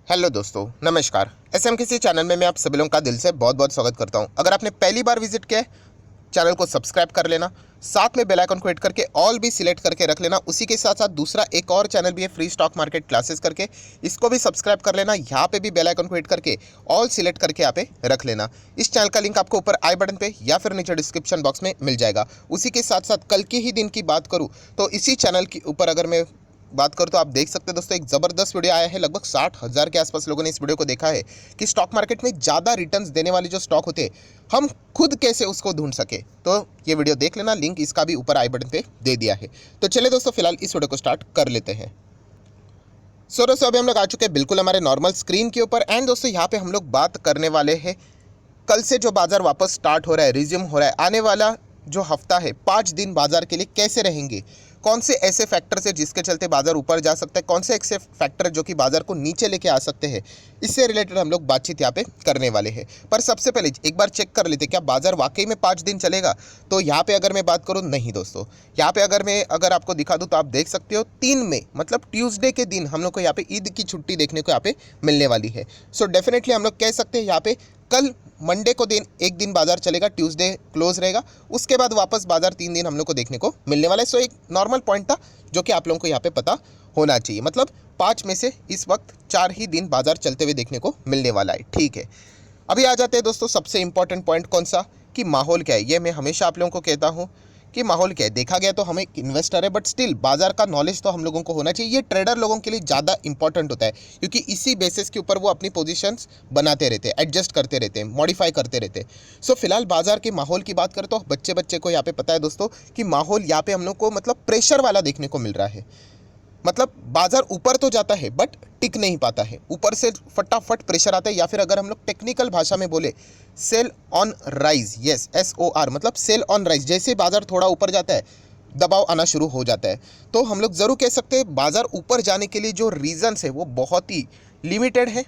Hello दोस्तों, नमस्कार। SM किसी चैनल में मैं आप सभी लोगों का दिल से बहुत बहुत स्वागत करता हूं। अगर आपने पहली बार विजिट किया है, चैनल को सब्सक्राइब कर लेना, साथ में बेल आइकन को हिट करके ऑल भी सिलेक्ट करके रख लेना। उसी के साथ साथ दूसरा एक और चैनल भी है फ्री स्टॉक मार्केट क्लासेस करके, इसको भी सब्सक्राइब कर लेना। यहाँ पे भी बेल आइकन को हिट करके ऑल सिलेक्ट करके यहाँ पे रख लेना। इस चैनल का लिंक आपको ऊपर आई बटन पे या फिर नीचे डिस्क्रिप्शन बॉक्स में मिल जाएगा। उसी के साथ साथ कल के ही दिन की बात करूँ तो इसी चैनल के ऊपर अगर मैं बात करूँ तो आप देख सकते हैं दोस्तों, एक ज़बरदस्त वीडियो आया है। लगभग 60,000 के आसपास लोगों ने इस वीडियो को देखा है कि स्टॉक मार्केट में ज़्यादा रिटर्न्स देने वाले जो स्टॉक होते हैं, हम खुद कैसे उसको ढूंढ सके। तो ये वीडियो देख लेना, लिंक इसका भी ऊपर आई बटन पे दे दिया है। तो चलिए दोस्तों, फिलहाल इस वीडियो को स्टार्ट कर लेते हैं। सो दोस्तों, अभी हम लोग आ चुके हैं बिल्कुल हमारे नॉर्मल स्क्रीन के ऊपर। एंड दोस्तों, यहाँ पे हम लोग बात करने वाले हैं कल से जो बाजार वापस स्टार्ट हो रहा है, रिज्यूम हो रहा है। आने वाला जो हफ्ता है, 5 दिन बाजार के लिए कैसे रहेंगे, कौन से ऐसे फैक्टर्स है जिसके चलते बाजार ऊपर जा सकता है, कौन से ऐसे फैक्टर जो कि बाजार को नीचे लेके आ सकते हैं, इससे रिलेटेड हम लोग बातचीत यहाँ पे करने वाले हैं। पर सबसे पहले एक बार चेक कर लेते क्या बाजार वाकई में 5 दिन चलेगा। तो यहाँ पे अगर मैं बात करूँ, नहीं दोस्तों, यहाँ पे अगर आपको दिखा दूँ तो आप देख सकते हो 3 मई मतलब ट्यूसडे के दिन हम लोग को यहाँ पे ईद की छुट्टी देखने को यहाँ पे मिलने वाली है। सो डेफिनेटली हम लोग कह सकते हैं यहाँ पे कल मंडे को दिन एक दिन बाजार चलेगा, ट्यूसडे क्लोज रहेगा। उसके बाद वापस बाजार 3 दिन हम लोग को देखने को मिलने वाला है। सो एक नॉर्मल पॉइंट था जो कि आप लोगों को यहाँ पे पता होना चाहिए। मतलब 5 में से इस वक्त 4 ही दिन बाजार चलते हुए देखने को मिलने वाला है। ठीक है, अभी आ जाते हैं दोस्तों सबसे इंपॉर्टेंट पॉइंट कौन सा, कि माहौल क्या है। ये मैं हमेशा आप लोगों को कहता हूँ कि माहौल क्या है। देखा गया तो हम एक इन्वेस्टर है, बट स्टिल बाजार का नॉलेज तो हम लोगों को होना चाहिए। ये ट्रेडर लोगों के लिए ज़्यादा इंपॉर्टेंट होता है, क्योंकि इसी बेसिस के ऊपर वो अपनी पोजीशंस बनाते रहते हैं, एडजस्ट करते रहते हैं, मॉडिफाई करते रहते हैं। सो फिलहाल बाजार के माहौल की बात करें तो बच्चे बच्चे को यहाँ पे पता है दोस्तों कि माहौल यहाँ पे हम लोग को मतलब प्रेशर वाला देखने को मिल रहा है। मतलब बाजार ऊपर तो जाता है बट टिक नहीं पाता है, ऊपर से फटाफट प्रेशर आता है, या फिर अगर हम लोग टेक्निकल भाषा में बोले, sell on rise. Yes, SOR मतलब सेल ऑन राइज। जैसे बाजार थोड़ा ऊपर जाता है, दबाव आना शुरू हो जाता है। तो हम लोग ज़रूर कह सकते हैं बाजार ऊपर जाने के लिए जो रीजंस है वो बहुत ही लिमिटेड है,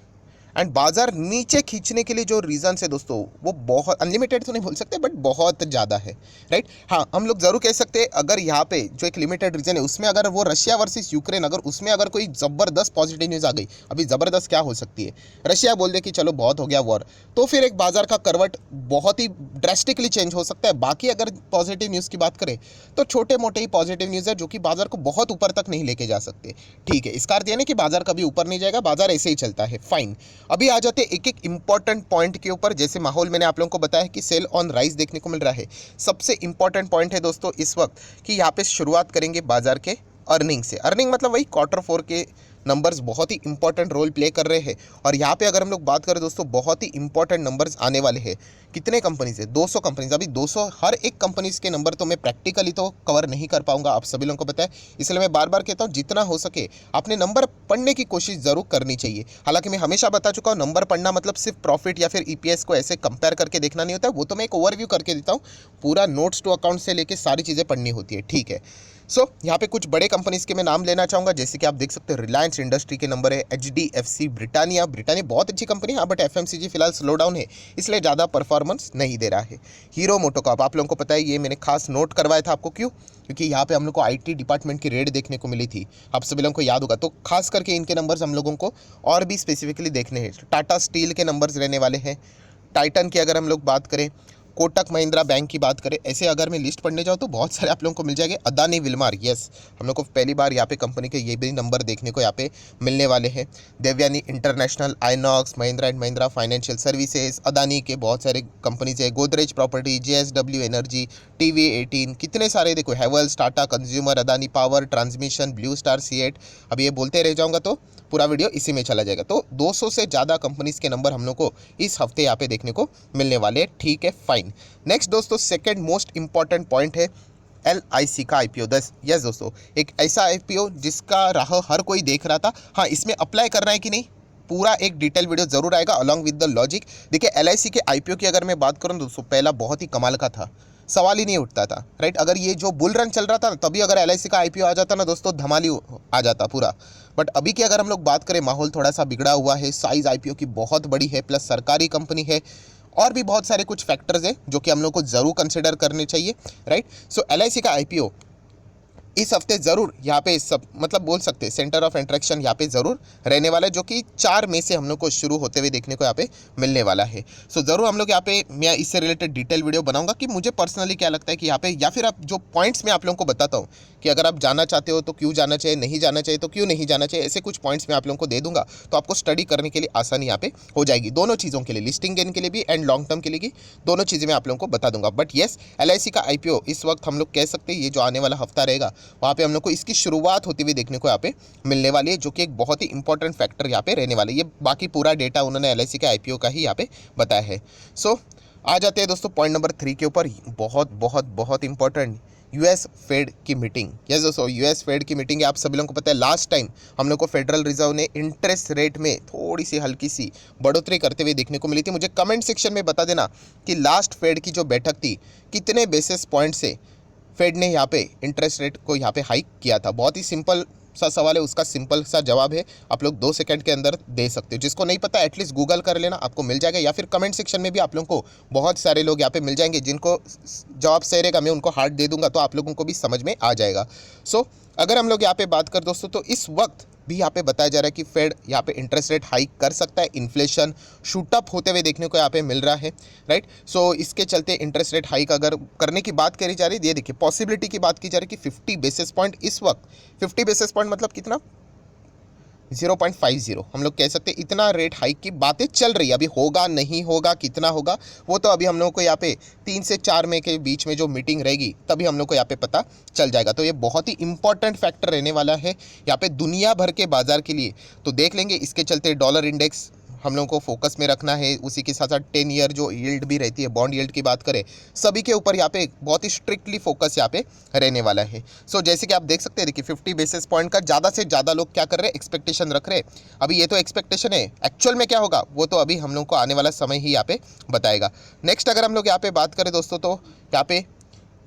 एंड बाजार नीचे खींचने के लिए जो रीजंस है दोस्तों वो बहुत अनलिमिटेड तो नहीं बोल सकते बट बहुत ज़्यादा है। राइट, हाँ, हम लोग ज़रूर कह सकते हैं अगर यहाँ पे जो एक लिमिटेड रीजन है उसमें अगर वो रशिया वर्सेस यूक्रेन, अगर उसमें अगर कोई ज़बरदस्त पॉजिटिव न्यूज़ आ गई, अभी ज़बरदस्त क्या हो सकती है, रशिया बोल दे कि चलो बहुत हो गया वॉर, तो फिर एक बाजार का करवट बहुत ही ड्रेस्टिकली चेंज हो सकता है। बाकी अगर पॉजिटिव न्यूज़ की बात करें तो छोटे मोटे ही पॉजिटिव न्यूज़ है जो कि बाजार को बहुत ऊपर तक नहीं लेके जा सकते। ठीक है, इसका अर्थ यह नहीं कि बाजार कभी ऊपर नहीं जाएगा, बाजार ऐसे ही चलता है, फाइन। अभी आ जाते एक एक इंपॉर्टेंट पॉइंट के ऊपर। जैसे माहौल मैंने आप लोगों को बताया कि सेल ऑन राइज देखने को मिल रहा है। सबसे इंपॉर्टेंट पॉइंट है दोस्तों इस वक्त कि यहाँ पे शुरुआत करेंगे बाजार के अर्निंग से। अर्निंग मतलब वही Q4 के नंबर्स बहुत ही इंपॉर्टेंट रोल प्ले कर रहे हैं। और यहाँ पे अगर हम लोग बात करें दोस्तों, बहुत ही इंपॉर्टेंट नंबर्स आने वाले हैं। कितने कंपनीज है? 200 कंपनीज। अभी 200 हर एक कंपनीज के नंबर तो मैं प्रैक्टिकली तो कवर नहीं कर पाऊंगा, आप सभी लोगों को पता है। इसलिए मैं बार बार कहता हूँ जितना हो सके अपने नंबर पढ़ने की कोशिश ज़रूर करनी चाहिए। हालांकि मैं हमेशा बता चुका हूँ, नंबर पढ़ना मतलब सिर्फ प्रॉफिट या फिर EPS को ऐसे कंपेयर करके देखना नहीं होता है। वो तो मैं एक ओवरव्यू करके देता हूँ, पूरा नोट्स टू अकाउंट से लेके सारी चीज़ें पढ़नी होती है। ठीक है, सो यहाँ पे कुछ बड़े कंपनीज के मैं नाम लेना चाहूँगा। जैसे कि आप देख सकते हैं रिलायंस इंडस्ट्री के नंबर है, HDFC, ब्रिटानिया। ब्रिटानिया बहुत अच्छी कंपनी है, बट FMCG फिलहाल स्लो डाउन है, इसलिए ज़्यादा परफॉर्मेंस नहीं दे रहा है। हीरो मोटोकॉर्प आप लोगों को पता है, ये मैंने खास नोट करवाया था आपको। क्यों? क्योंकि यहाँ पे हम लोग को IT डिपार्टमेंट की रेड देखने को मिली थी, आप सभी लोगों को याद होगा। तो खास करके इनके नंबर्स हम लोगों को और भी स्पेसिफिकली देखने हैं। टाटा स्टील के नंबर्स रहने वाले हैं, टाइटन की अगर हम लोग बात करें, कोटक महिंद्रा बैंक की बात करें, ऐसे अगर मैं लिस्ट पढ़ने जाऊँ तो बहुत सारे आप लोगों को मिल जाएंगे। अदानी विल्मार, यस, हम लोग को पहली बार यहाँ पे कंपनी के ये भी नंबर देखने को यहाँ पे मिलने वाले हैं। Devyani international, Inox, Mahindra and Mahindra financial services, Adani के बहुत सारे कंपनीज है, Godrej property, JSW energy, TV18, कितने सारे देखो, Havells, Tata consumer, Adani power transmission, blue star, CEAT. अब ये बोलते रह जाऊँगा तो पूरा वीडियो इसी में चला जाएगा। तो 200 से ज़्यादा कंपनीज के नंबर हम लोग को इस हफ्ते यहाँ पे देखने को मिलने वाले हैं। ठीक है, फाइन। नेक्स्ट दोस्तों, सेकंड मोस्ट इंपॉर्टेंट पॉइंट है LIC का IPO। यस दोस्तों, एक ऐसा IPO जिसका राह हर कोई देख रहा था। हाँ, इसमें अप्लाई करना है कि नहीं, पूरा एक डिटेल वीडियो जरूर आएगा अलॉन्ग विद द लॉजिक। देखिए, LIC के IPO की अगर मैं बात करूँ दोस्तों, पहला बहुत ही कमाल का था, सवाल ही नहीं उठता था। राइट, अगर ये जो बुल रन चल रहा था तभी अगर LIC का IPO आ जाता ना दोस्तों, धमाली आ जाता पूरा। बट अभी की अगर हम लोग बात करें, माहौल थोड़ा सा बिगड़ा हुआ है, साइज IPO की बहुत बड़ी है, प्लस सरकारी कंपनी है, और भी बहुत सारे कुछ फैक्टर्स हैं जो कि हम लोग को ज़रूर कंसिडर करने चाहिए। राइट, सो LIC का IPO इस हफ्ते ज़रूर यहाँ पे सब मतलब बोल सकते हैं सेंटर ऑफ इंटरेक्शन यहाँ पे ज़रूर रहने वाला है, जो कि 4 मई से हम लोग को शुरू होते हुए देखने को यहाँ पे मिलने वाला है। सो ज़रूर हम लोग यहाँ पे मैं इससे रिलेटेड डिटेल वीडियो बनाऊंगा कि मुझे पर्सनली क्या लगता है कि यहाँ पे, या फिर आप जो पॉइंट्स मैं आप लोगों को बताता हूँ कि अगर आप जाना चाहते हो तो क्यों जाना चाहिए, नहीं जाना चाहिए तो क्यों नहीं जाना चाहिए, ऐसे कुछ पॉइंट्स मैं आप लोगों को दे दूंगा, तो आपको स्टडी करने के लिए आसानी यहाँ पे हो जाएगी, दोनों चीज़ों के लिए, लिस्टिंग गेन के लिए भी एंड लॉन्ग टर्म के लिए भी, दोनों चीज़ें मैं आप लोगों को बता दूंगा। बट येस, LIC का IPO इस वक्त हम लोग कह सकते हैं ये जो आने वाला हफ्ता रहेगा वहाँ पे हम लोग को इसकी शुरुआत होती हुई देखने को यहाँ पे मिलने वाली है, जो कि एक बहुत ही इंपॉर्टेंट फैक्टर यहाँ पे रहने वाला है। ये बाकी पूरा डेटा उन्होंने LIC के IPO का ही यहाँ पे बताया है। सो आ जाते हैं दोस्तों पॉइंट नंबर 3 के ऊपर, बहुत बहुत बहुत इंपॉर्टेंट, US फेड की मीटिंग। यस दोस्तों, US फेड की मीटिंग है। आप सभी लोगों को पता है लास्ट टाइम हम लोग को फेडरल रिजर्व ने इंटरेस्ट रेट में थोड़ी सी हल्की सी बढ़ोतरी करते हुए देखने को मिली थी। मुझे कमेंट सेक्शन में बता देना कि लास्ट फेड की जो बैठक थी कितने बेसिस पॉइंट से फेड ने यहाँ पे इंटरेस्ट रेट को यहाँ पे हाइक किया था। बहुत ही सिंपल सा सवाल है, उसका सिंपल सा जवाब है, आप लोग 2 सेकंड के अंदर दे सकते हो। जिसको नहीं पता एटलीस्ट गूगल कर लेना, आपको मिल जाएगा, या फिर कमेंट सेक्शन में भी आप लोगों को बहुत सारे लोग यहाँ पे मिल जाएंगे जिनको जवाब सही रहेगा, मैं उनको हार्ट दे दूंगा तो आप लोगों को भी समझ में आ जाएगा। सो अगर हम लोग यहाँ पे बात कर दोस्तों, तो इस वक्त भी यहाँ पे बताया जा रहा है कि फेड यहाँ पे इंटरेस्ट रेट हाइक कर सकता है, इन्फ्लेशन शूटअप होते हुए देखने को यहाँ पे मिल रहा है, राइट। सो इसके चलते इंटरेस्ट रेट हाइक अगर करने की बात करी जा रही है, ये देखिए पॉसिबिलिटी की बात की जा रही है कि 50 बेसिस पॉइंट, इस वक्त 50 बेसिस पॉइंट मतलब कितना, 0.50 हम लोग कह सकते हैं, इतना रेट हाइक की बातें चल रही है। अभी होगा नहीं होगा, कितना होगा, वो तो अभी हम लोग को यहाँ पे 3 से 4 मई के बीच में जो मीटिंग रहेगी तभी हम लोग को यहाँ पे पता चल जाएगा। तो ये बहुत ही इंपॉर्टेंट फैक्टर रहने वाला है यहाँ पे दुनिया भर के बाजार के लिए। तो देख लेंगे, इसके चलते डॉलर इंडेक्स हम लोगों को फोकस में रखना है। उसी के साथ साथ 10 ईयर जो यील्ड भी रहती है, बॉन्ड यील्ड की बात करें, सभी के ऊपर यहाँ पे बहुत ही स्ट्रिक्टली फोकस यहाँ पे रहने वाला है। सो जैसे कि आप देख सकते हैं, देखिए 50 बेसिस पॉइंट का ज़्यादा से ज़्यादा लोग क्या कर रहे हैं, एक्सपेक्टेशन रख रहे हैं। अभी ये तो एक्सपेक्टेशन है, एक्चुअल में क्या होगा वो तो अभी हम लोग को आने वाला समय ही यहाँ पे बताएगा। नेक्स्ट अगर हम लोग यहाँ पे बात करें दोस्तों, तो यहाँ पे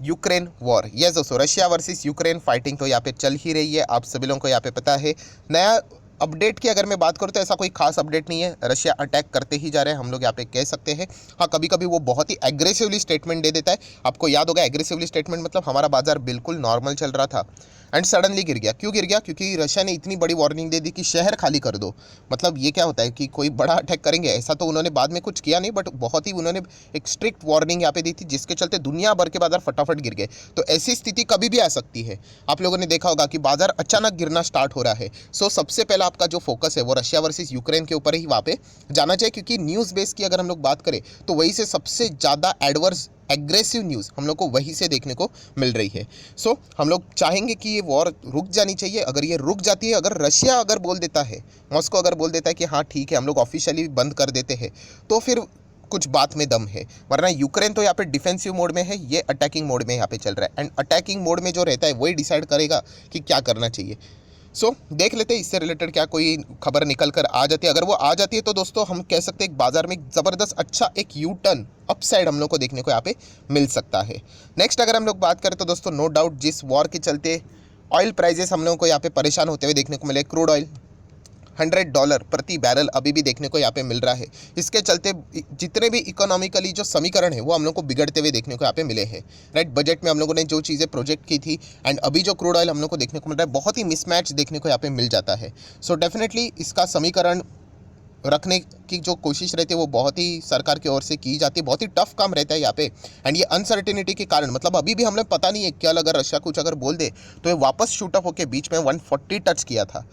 यूक्रेन वॉर, यस दोस्तों, रशिया वर्सेस यूक्रेन फाइटिंग तो यहाँ पे चल ही रही है, आप सभी लोगों को यहाँ पे पता है। नया अपडेट की अगर मैं बात करूँ तो ऐसा कोई खास अपडेट नहीं है, रशिया अटैक करते ही जा रहे हैं, हम लोग यहाँ पे कह सकते हैं। हाँ, कभी कभी वो बहुत ही एग्रेसिवली स्टेटमेंट दे देता है। आपको याद होगा एग्रेसिवली स्टेटमेंट मतलब हमारा बाजार बिल्कुल नॉर्मल चल रहा था एंड सडनली गिर गया। क्यों गिर गया? क्योंकि रशिया ने इतनी बड़ी वार्निंग दे दी कि शहर खाली कर दो। मतलब ये क्या होता है कि कोई बड़ा अटैक करेंगे, ऐसा तो उन्होंने बाद में कुछ किया नहीं, बट बहुत ही उन्होंने एक स्ट्रिक्ट वार्निंग यहाँ पे दी थी, जिसके चलते दुनिया भर के बाजार फटाफट गिर गए। तो ऐसी स्थिति कभी भी आ सकती है। आप लोगों ने देखा होगा कि बाजार अचानक गिरना स्टार्ट हो रहा है। सो सबसे पहला आपका जो फोकस है वो रशिया वर्सेस यूक्रेन के ऊपर ही वहाँ पे जाना चाहिए, क्योंकि न्यूज़ बेस की अगर हम लोग बात करें तो वही से सबसे ज़्यादा एडवर्स एग्रेसिव न्यूज़ हम लोग को वहीं से देखने को मिल रही है। सो हम लोग चाहेंगे कि ये वॉर रुक जानी चाहिए। अगर ये रुक जाती है, अगर रशिया अगर बोल देता है, मॉस्को अगर बोल देता है कि हाँ ठीक है हम लोग ऑफिशियली बंद कर देते हैं, तो फिर कुछ बात में दम है। वरना यूक्रेन तो यहाँ पे डिफेंसिव मोड में है, ये अटैकिंग मोड में यहाँ पे चल रहा है, एंड अटैकिंग मोड में जो रहता है वही डिसाइड करेगा कि क्या करना चाहिए। सो देख लेते हैं इससे रिलेटेड क्या कोई खबर निकल कर आ जाती है। अगर वो आ जाती है तो दोस्तों हम कह सकते हैं बाजार में ज़बरदस्त अच्छा एक यू टर्न अपसाइड हम लोग को देखने को यहाँ पे मिल सकता है। नेक्स्ट अगर हम लोग बात करें तो दोस्तों नो डाउट जिस वॉर के चलते ऑयल प्राइजेस हम लोगों को यहाँ पे परेशान होते हुए देखने को मिले, क्रूड ऑयल $100 प्रति बैरल अभी भी देखने को यहाँ पे मिल रहा है। इसके चलते जितने भी इकोनॉमिकली जो समीकरण है वो हम लोग को बिगड़ते हुए देखने को यहाँ पे मिले हैं, राइट। बजट में हम लोगों ने जो चीज़ें प्रोजेक्ट की थी एंड अभी जो क्रूड ऑयल हम लोग को देखने को मिल रहा है, बहुत ही मिसमैच देखने को यहाँ पे मिल जाता है। सो डेफिनेटली इसका समीकरण रखने की जो कोशिश रहती है वो बहुत ही सरकार की ओर से की जाती है। बहुत ही टफ काम रहता है यहाँ पे, एंड ये अनसर्टेनिटी के कारण, मतलब अभी भी हमें पता नहीं है क्या, अगर रशिया कुछ अगर बोल दे तो ये वापस शूटअप होकर बीच में 140 टच किया था,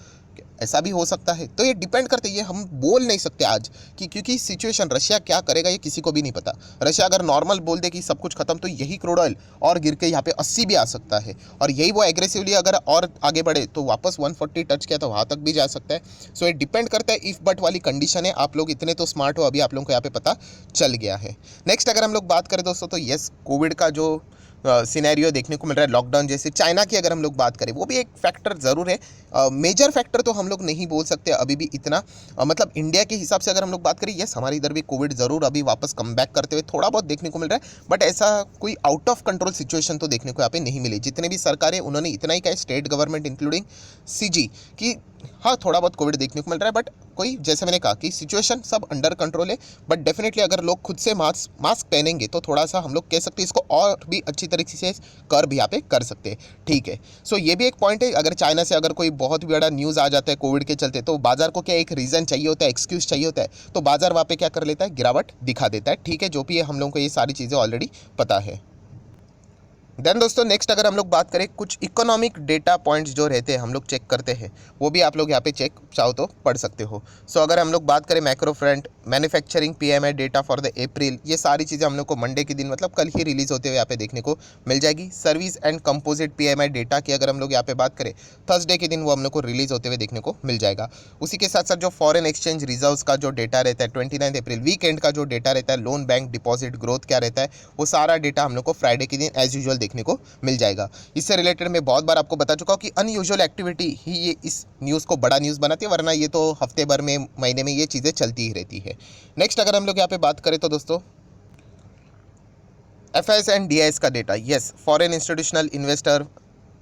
ऐसा भी हो सकता है। तो ये डिपेंड करते, ये हम बोल नहीं सकते आज कि, क्योंकि सिचुएशन रशिया क्या करेगा ये किसी को भी नहीं पता। रशिया अगर नॉर्मल बोल दे कि सब कुछ खत्म, तो यही क्रूड ऑयल और गिर के यहाँ पे 80 भी आ सकता है, और यही वो एग्रेसिवली अगर और आगे बढ़े तो वापस 140 टच किया तो वहाँ तक भी जा सकता है। सो ये डिपेंड करता है, इफ बट वाली कंडीशन है। आप लोग इतने तो स्मार्ट हो, अभी आप लोगों को यहाँ पे पता चल गया है। नेक्स्ट अगर हम लोग बात करें दोस्तों, तो यस कोविड का जो सिनेरियो देखने को मिल रहा है, लॉकडाउन जैसे, चाइना की अगर हम लोग बात करें वो भी एक फैक्टर ज़रूर है। मेजर फैक्टर तो हम लोग नहीं बोल सकते अभी भी इतना, मतलब इंडिया के हिसाब से अगर हम लोग बात करें, यस हमारे इधर भी कोविड ज़रूर अभी वापस कम बैक करते हुए थोड़ा बहुत देखने को मिल रहा है, बट ऐसा कोई आउट ऑफ कंट्रोल सिचुएशन तो देखने को यहाँ पे नहीं मिली। जितने भी सरकारें उन्होंने इतना ही कहा, स्टेट गवर्नमेंट इंक्लूडिंग CG, कि हाँ थोड़ा बहुत कोविड देखने को मिल रहा है, बट कोई, जैसे मैंने कहा कि सिचुएशन सब अंडर कंट्रोल है। बट डेफिनेटली अगर लोग खुद से मास्क पहनेंगे तो थोड़ा सा हम लोग कह सकते हैं इसको और भी अच्छी तरीके से कर्व यहाँ पे कर सकते हैं। ठीक है, सो ये भी एक पॉइंट है। अगर चाइना से अगर कोई बहुत बड़ा न्यूज़ आ जाता है कोविड के चलते, तो बाजार को क्या एक रीज़न चाहिए होता है, एक्सक्यूज़ चाहिए होता है, तो बाजार वहाँ पे क्या कर लेता है, गिरावट दिखा देता है। ठीक है, जो भी है हम लोगों को ये सारी चीज़ें ऑलरेडी पता है। देन दोस्तों नेक्स्ट अगर हम लोग बात करें, कुछ इकोनॉमिक डेटा पॉइंट्स जो रहते हैं हम लोग चेक करते हैं, वो भी आप लोग यहाँ पे चेक चाहो तो पढ़ सकते हो। सो अगर हम लोग बात करें macro front, manufacturing PMI data for the April, ये सारी चीज़ें हम लोग को मंडे के दिन मतलब कल ही रिलीज होते हुए यहाँ पे देखने को मिल जाएगी। Service and composite PMI data की अगर हम लोग यहाँ पे बात करें, थर्सडे के दिन वो हम लोग को रिलीज होते हुए देखने को मिल जाएगा। उसी के साथ साथ जो फॉरेन एक्सचेंज रिजर्व्स का जो डेटा रहता है 29 अप्रैल वीकेंड का जो डेटा रहता है, लोन बैंक डिपॉजिट ग्रोथ क्या रहता है, वो सारा डेटा हम लोग को फ्राइडे के दिन एज यूजुअल देखने को मिल जाएगा। इससे रिलेटेड मैं बहुत बार आपको बता चुका हूं कि अनयूजुअल एक्टिविटी ही ये इस न्यूज़ को बड़ा न्यूज़ बनाती है, वरना ये तो हफ्ते भर में महीने में ये चीज़ें चलती ही रहती है। नेक्स्ट अगर हम लोग यहाँ पे बात करें तो दोस्तों FIS एंड DIS का data, yes foreign institutional investor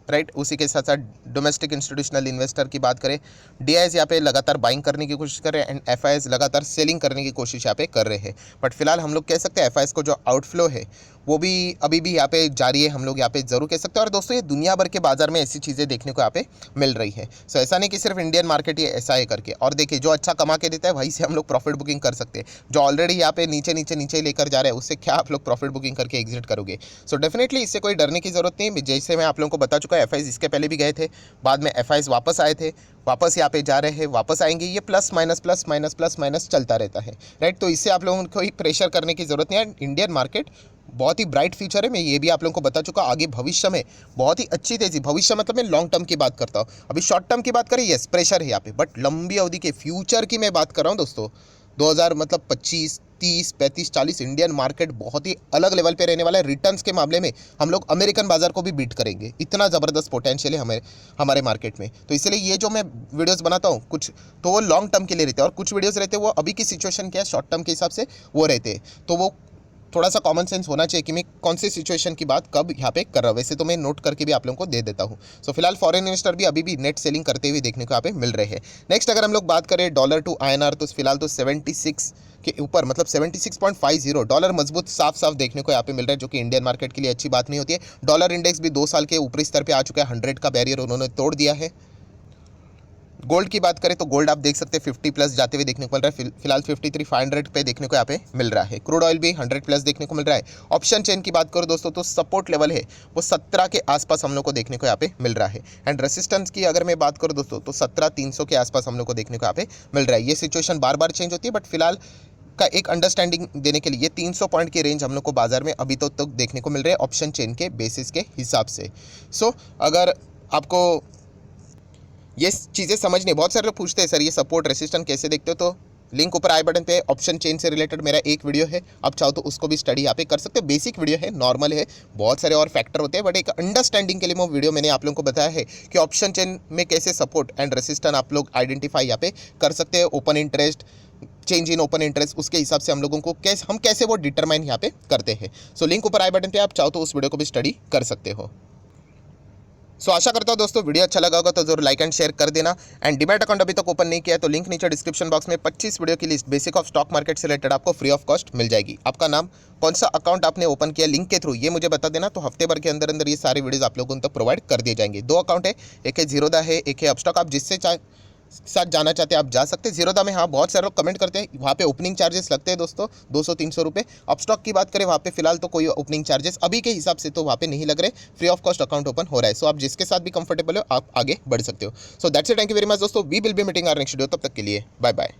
right, उसी के साथ साथ डोमेस्टिक इंस्टीट्यूशनल इन्वेस्टर की बात करें, DIS यहाँ पे लगातार बाइंग करने की कोशिश कर रहे हैं एंड FIS लगातार सेलिंग करने की कोशिश यहाँ पे कर रहे हैं। बट फिलहाल हम लोग कह सकते हैं FIS को जो आउटफ्लो है वो भी अभी भी यहाँ पे जारी है, हम लोग यहाँ पे जरूर कह सकते हैं। और दोस्तों ये दुनिया भर के बाजार में ऐसी चीज़ें देखने को यहाँ पे मिल रही है। सो ऐसा नहीं कि सिर्फ इंडियन मार्केट ये ऐसा है करके, और देखिए जो अच्छा कमा के देता है वहीं से हम लोग प्रॉफिट बुकिंग कर सकते हैं। जो ऑलरेडी यहाँ पे नीचे नीचे नीचे लेकर जा रहे हैं उससे क्या आप लोग प्रॉफिट बुकिंग करके एग्जिट करोगे। सो डेफिनेटली इससे कोई डरने की जरूरत नहीं। जैसे मैं आप लोगों को बता चुका है, FIS इसके पहले भी गए थे, बाद में FIS वापस आए थे, वापस यहाँ पे जा रहे हैं, वापस आएंगे, ये प्लस माइनस चलता रहता है राइट। तो इससे आप लोगों को ही प्रेशर करने की जरूरत नहीं है। इंडियन मार्केट बहुत ही ब्राइट फ्यूचर है, मैं ये भी आप लोगों को बता चुका। आगे भविष्य में बहुत ही अच्छी तेजी, भविष्य मतलब मैं लॉन्ग टर्म की बात करता हूँ, अभी शॉर्ट टर्म की बात करें यस प्रेशर है यहाँ पे, बट लंबी अवधि के फ्यूचर की मैं बात कर रहा हूँ दोस्तों। 2000 मतलब 25, 30, 35, 40 इंडियन मार्केट बहुत ही अलग लेवल पे रहने वाला है। रिटर्न्स के मामले में हम लोग अमेरिकन बाजार को भी बीट करेंगे, इतना ज़बरदस्त पोटेंशियल है हमारे मार्केट में। तो इसलिए ये जो मैं वीडियोस बनाता हूँ कुछ तो वो लॉन्ग टर्म के लिए रहते हैं, और कुछ वीडियोस रहते हैं वो अभी की सिचुएशन क्या है शॉर्ट टर्म के हिसाब से वो रहते हैं। तो वो थोड़ा सा कॉमन सेंस होना चाहिए कि मैं कौन सी सिचुएशन की बात कब यहाँ पे कर रहा हूँ। वैसे तो मैं नोट करके भी आप लोगों को दे देता हूँ। सो फिलहाल फॉरेन इन्वेस्टर भी अभी भी नेट सेलिंग करते हुए देखने को यहाँ पे मिल रहे हैं। नेक्स्ट अगर हम लोग बात करें डॉलर टू INR, तो फिलहाल तो 76 के ऊपर मतलब 76.50 डॉलर मजबूत साफ साफ देखने को यहाँ पे मिल रहा है, जो कि इंडियन मार्केट के लिए अच्छी बात नहीं होती है। डॉलर इंडेक्स भी 2 साल के ऊपरी स्तर पे आ चुका है, 100 का बैरियर उन्होंने तोड़ दिया है। गोल्ड की बात करें तो गोल्ड आप देख सकते हैं 50 प्लस जाते हुए देखने को मिल रहा है, फिलहाल 53,500 पे देखने को यहाँ पे मिल रहा है। क्रूड ऑयल भी 100 प्लस देखने को मिल रहा है। ऑप्शन चेन की बात करो दोस्तों तो सपोर्ट लेवल है वो 17 के आसपास हम लोग को देखने को यहाँ पे मिल रहा है, एंड रेसिस्टेंस की अगर मैं बात करूँ दोस्तों तो 17,300 के आसपास हम लोग को देखने को यहाँ पे मिल रहा है। ये सिचुएशन बार बार चेंज होती है, बट फिलहाल का एक अंडरस्टैंडिंग देने के लिए ये 300 पॉइंट की रेंज हम लोग को बाजार में अभी तो देखने को मिल रहे हैं ऑप्शन चेन के बेसिस के हिसाब से। सो अगर आपको ये चीज़ें समझनी, बहुत सारे लोग पूछते हैं सर ये सपोर्ट रेसिस्टेंस कैसे देखते हो, तो लिंक ऊपर आई बटन पे ऑप्शन चेन से रिलेटेड मेरा एक वीडियो है, आप चाहो तो उसको भी स्टडी यहाँ पे कर सकते हो। बेसिक वीडियो है, नॉर्मल है, बहुत सारे और फैक्टर होते हैं, बट एक अंडरस्टैंडिंग के लिए वो वीडियो मैंने आप लोगों को बताया है कि ऑप्शन चेन में कैसे सपोर्ट एंड रेसिस्टेंस आप लोग आइडेंटिफाई यहाँ पे कर सकते हैं। Open interest, change in open interest, उसके हिसाब से हम लोगों को कैसे वो डिटरमाइन यहाँ पे करते हैं। सो लिंक ऊपर आई बटन पे, आप चाहो तो उस वीडियो को भी स्टडी कर सकते हो। सो आशा करता हूँ दोस्तों वीडियो अच्छा लगा होगा तो जरूर लाइक एंड शेयर कर देना। एंड डीमैट अकाउंट अभी तक ओपन नहीं किया है तो लिंक नीचे डिस्क्रिप्शन बॉक्स में 25 वीडियो की list basic of stock market से रिलेटेड आपको फ्री ऑफ कॉस्ट मिल जाएगी। आपका नाम, कौन सा अकाउंट आपने ओपन किया लिंक के थ्रू, ये मुझे बता देना, तो हफ्ते भर के अंदर अंदर ये सारे वीडियोस आप लोगों तक प्रोवाइड कर दिए जाएंगे। 2 अकाउंट है, एक है जीरोदा है, एक है अपस्टॉक। आप जिससे साथ जाना चाहते हैं आप जा सकते हैं। जीरोदा में हाँ बहुत सारे लोग कमेंट करते हैं, वहाँ पे ओपनिंग चार्जेस लगते हैं दोस्तों 200-300 रुपये। अपस्टॉक की बात करें वहाँ पे फिलहाल तो कोई ओपनिंग चार्जेस अभी के हिसाब से तो वहाँ पे नहीं लग रहे, free of cost account open हो रहा है। सो आप जिसके साथ भी कंफर्टेबल हो आप आगे बढ़ सकते हो। So that's it, thank you very much दोस्तों, we will be meeting our next video, तब तक के लिए बाय बाय।